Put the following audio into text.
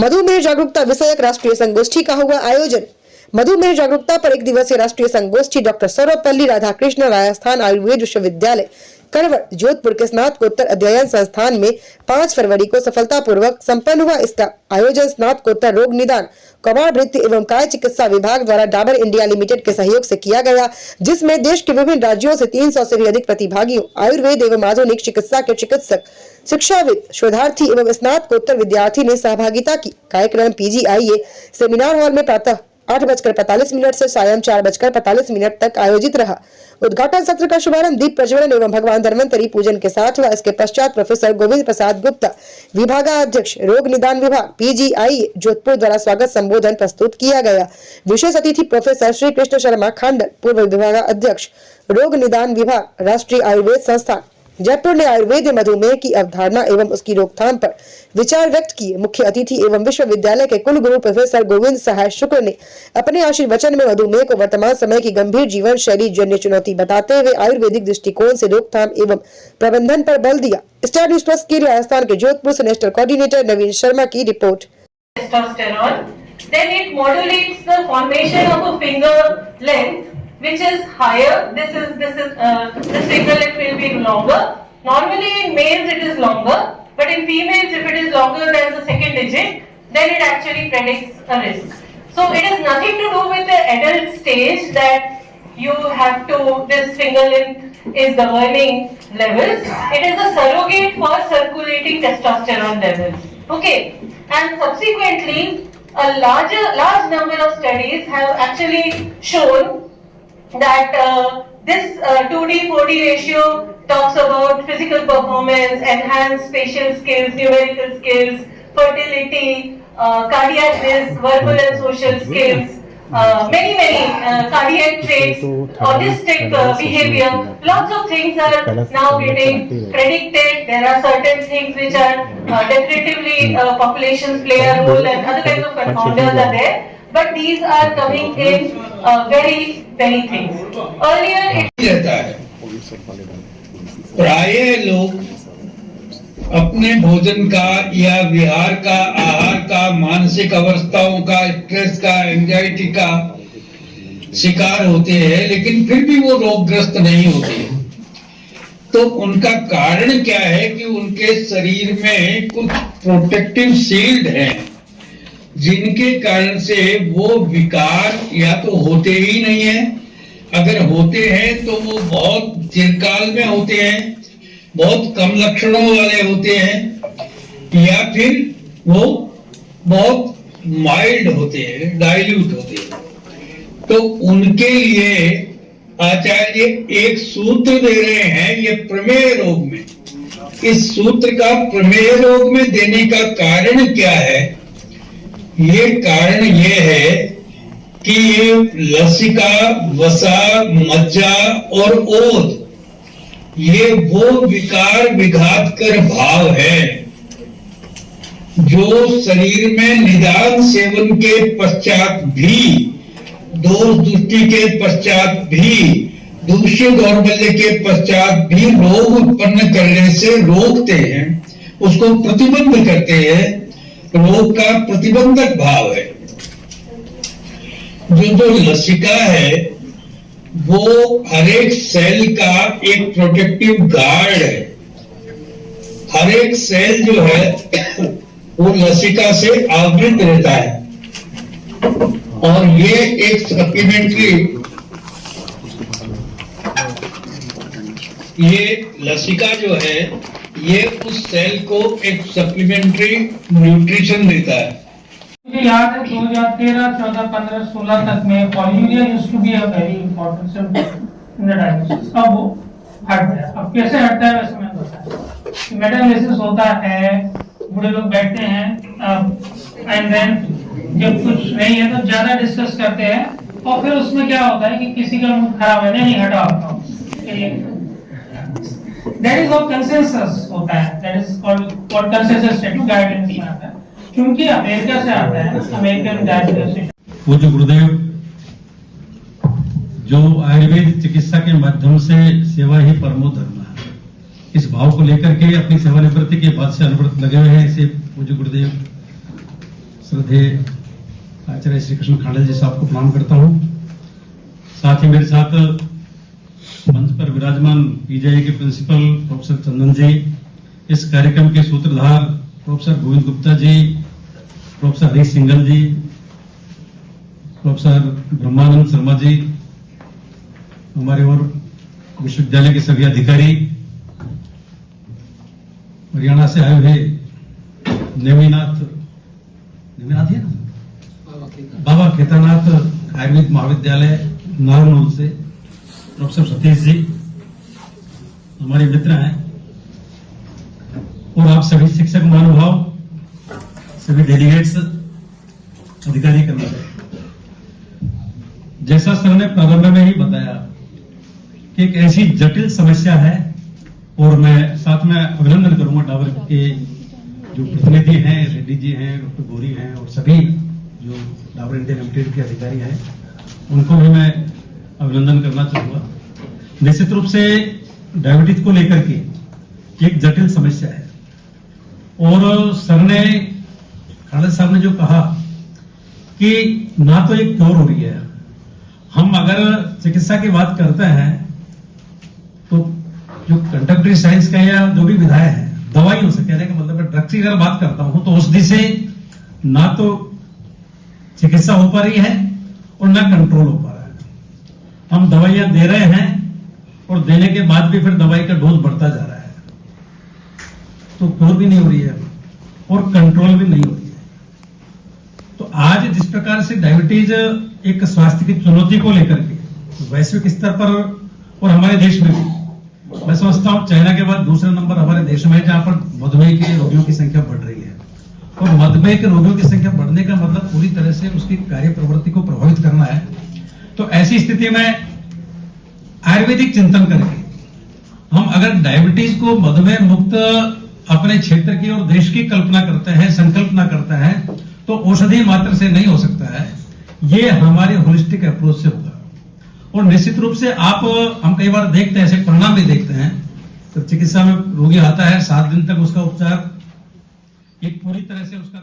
मधुमेह जागरूकता विषयक राष्ट्रीय संगोष्ठी का हुआ आयोजन। मधुमेह जागरूकता पर एक दिवसीय राष्ट्रीय संगोष्ठी डॉक्टर सर्वपल्ली राधाकृष्ण राजस्थान आयुर्वेद विश्वविद्यालय करवड़ जोधपुर के स्नातकोत्तर अध्ययन संस्थान में 5 फरवरी को सफलतापूर्वक संपन्न हुआ। इसका आयोजन स्नातकोत्तर रोग निदान, कबाड़ वृत्ति एवं काय चिकित्सा विभाग द्वारा डाबर इंडिया लिमिटेड के सहयोग से किया गया, जिसमें देश के विभिन्न राज्यों से 300 से भी अधिक प्रतिभागियों, आयुर्वेद एवं आधुनिक चिकित्सा के चिकित्सक, शिक्षाविद, शोधार्थी एवं स्नातकोत्तर विद्यार्थी ने सहभागिता की। कार्यक्रम PGIA सेमिनार हॉल में प्रातः 8:45 से सायं 4:45 तक आयोजित रहा। उद्घाटन सत्र का शुभारंभ दीप प्रज्वलन एवं भगवान धन्वंतरी पूजन के साथ हुआ। इसके पश्चात प्रोफेसर गोविंद प्रसाद गुप्ता, विभागाध्यक्ष रोग निदान विभाग PGIA जोधपुर द्वारा स्वागत संबोधन प्रस्तुत किया गया। विशेष अतिथि प्रोफेसर श्री कृष्ण शर्मा खांडल, पूर्व विभागाध्यक्ष रोग निदान विभाग, राष्ट्रीय आयुर्वेद संस्थान जयपुर ने आयुर्वेद मधुमेह की अवधारणा एवं उसकी रोकथाम पर विचार व्यक्त किए। मुख्य अतिथि एवं विश्वविद्यालय के कुलगुरु प्रोफेसर गोविंद सहाय शुक्ल ने अपने आशीर्वचन में मधुमेह को वर्तमान समय की गंभीर जीवन शैली जन्य चुनौती बताते हुए आयुर्वेदिक दृष्टिकोण से रोकथाम एवं प्रबंधन पर बल दिया। स्टार न्यूज प्लस के लिए राजस्थान के जोधपुर से नेशनल कोऑर्डिनेटर नवीन शर्मा की report. Then it modulates the formation of a finger length which is higher. This finger length will be longer. Normally in males it is longer, but in females if it is longer than the second digit, then it actually predicts a risk. So it has nothing to do with the adult stage that you have to, this finger length is governing levels. It is a surrogate for circulating testosterone levels. Okay, and subsequently a large number of studies have actually shown that this 2D/4D ratio talks about physical performance, enhanced spatial skills, numerical skills, fertility, cardiac risk, verbal and social skills, many cardiac traits, autistic behavior. Lots of things are now getting predicted. There are certain things which are definitively populations play a role and other kinds of confounders are there. But these are coming in very things. Earlier it रहता है। प्रायः लोग अपने भोजन का या विहार का, आहार का, मानसिक अवस्थाओं का, स्ट्रेस का, एंजाइटी का शिकार होते हैं, लेकिन फिर भी वो रोगग्रस्त नहीं होते। तो उनका कारण क्या है कि उनके शरीर में कुछ प्रोटेक्टिव शील्ड हैं, जिनके कारण से वो विकार या तो होते ही नहीं है, अगर होते हैं तो वो बहुत चिरकाल में होते हैं, बहुत कम लक्षणों वाले होते हैं, या फिर वो बहुत माइल्ड होते हैं, डाइल्यूट होते हैं। तो उनके लिए आचार्य एक सूत्र दे रहे हैं ये प्रमेय रोग में। इस सूत्र का प्रमेय रोग में देने का कारण क्या है? ये कारण ये है कि ये लसिका, वसा, मज्जा और ओद, ये वो विकार विघातकर भाव है जो शरीर में निदान सेवन के पश्चात भी, दोष दृष्टि के पश्चात भी, दूषित दौर्बल्य के पश्चात भी रोग उत्पन्न करने से रोकते हैं, उसको प्रतिबंध करते हैं। रोग का प्रतिबंधक भाव है। जो लसिका है वो हर एक सेल का एक प्रोटेक्टिव गार्ड है। हर एक सेल जो है वो लसिका से आवृत रहता है, और ये एक सप्लीमेंट्री, ये लसिका जो है ये उस सेल को एक सप्लीमेंट्री न्यूट्रिशन देता है। मुझे याद है 2013, 14, 15, 16 तक में polyuria used to be a very important symptom in the diagnosis. अब वो हट गया। अब कैसे हटता है वैसे मैं बताऊं। मेटालिसिस होता है, बूढ़े लोग बैठते हैं एंड देन जब कुछ नहीं है तो ज्यादा डिस्कस करते हैं, और फिर उसमें क्या होता है कि किसी का मूड खराब है, नहीं हटा होता। That is how consensus होता है। That is called consensus status guidelines में आता है, क्योंकि अमेरिका से आता है, अमेरिकन डायग्नोसिस। पूज्य गुरुदेव जो आयुर्वेद चिकित्सा के माध्यम से सेवा ही परमो धर्म है, इस भाव को लेकर के अपनी सेवानिवृत्ति के बाद से अनुव्रत लगे हुए हैं। इसे पूज्य गुरुदेव श्रद्धेय आचार्य श्री कृष्ण खांडे जी साहब को प्रणाम करता हूं। साथ ही मेरे साथ मंच पर विराजमान पीजीआई के प्रिंसिपल प्रोफेसर चंदन जी, इस कार्यक्रम के सूत्रधार प्रोफेसर गोविंद गुप्ता जी, प्रोफेसर हरीश सिंघल जी, प्रोफेसर ब्रह्मानंद शर्मा जी, हमारे और विश्वविद्यालय के सभी अधिकारी, हरियाणा से आए हुए नेमीनाथ है ना, बाबा केदारनाथ आयुर्वेद महाविद्यालय नारनौल से प्रोफेसर सतीश जी हमारे मित्र हैं, और आप सभी शिक्षक महानुभाव, सभी डेलीगेट्स, अधिकारी कर्मचारी। जैसा सर ने प्रारंभ में ही बताया कि एक ऐसी जटिल समस्या है, और मैं साथ में अभिनंदन करूंगा डाबर के जो प्रतिनिधि हैं, रेड्डी जी हैं, डॉक्टर गौरी हैं, और सभी जो डाबर इंडिया लिमिटेड के अधिकारी हैं, उनको भी मैं अभिनंदन करना चाहूंगा। निश्चित रूप से डायबिटीज को लेकर के एक जटिल समस्या है, और सर ने, खालिद साहब ने जो कहा कि ना तो एक क्योर हो रही है, हम अगर चिकित्सा की बात करते हैं तो जो कंटेम्प्रेरी साइंस का या जो भी विधायक है, दवाइयों से कहने का मतलब है, ड्रग्स की अगर बात करता हूं तो औषधि से ना तो चिकित्सा हो पा रही है और ना कंट्रोल हो पा रहा है। हम दवाइयां दे रहे हैं और देने के बाद भी फिर दवाई का डोज बढ़ता जा रहा है, तो क्योर भी नहीं हो रही है और कंट्रोल भी नहीं हो रही है। तो आज जिस प्रकार से डायबिटीज एक स्वास्थ्य की चुनौती को लेकर के वैश्विक स्तर पर और हमारे देश में भी, मैं समझता हूं चाइना के बाद दूसरा नंबर हमारे देश में है, जहां पर मधुमेह के रोगियों की संख्या बढ़ रही है। और मधुमेह के रोगियों की संख्या बढ़ने का मतलब पूरी तरह से उसकी कार्य प्रवृत्ति को प्रभावित करना है। तो ऐसी स्थिति में आयुर्वेदिक चिंतन करके हम अगर डायबिटीज को मधुमेह मुक्त अपने क्षेत्र की और देश की कल्पना करते हैं, संकल्पना करते हैं, तो औषधि मात्र से नहीं हो सकता है, ये हमारे होलिस्टिक अप्रोच से होगा। और निश्चित रूप से हम कई बार देखते हैं, ऐसे परिणाम भी देखते हैं, तो चिकित्सा में रोगी आता है, 7 दिन तक उसका उपचार एक पूरी तरह से उसका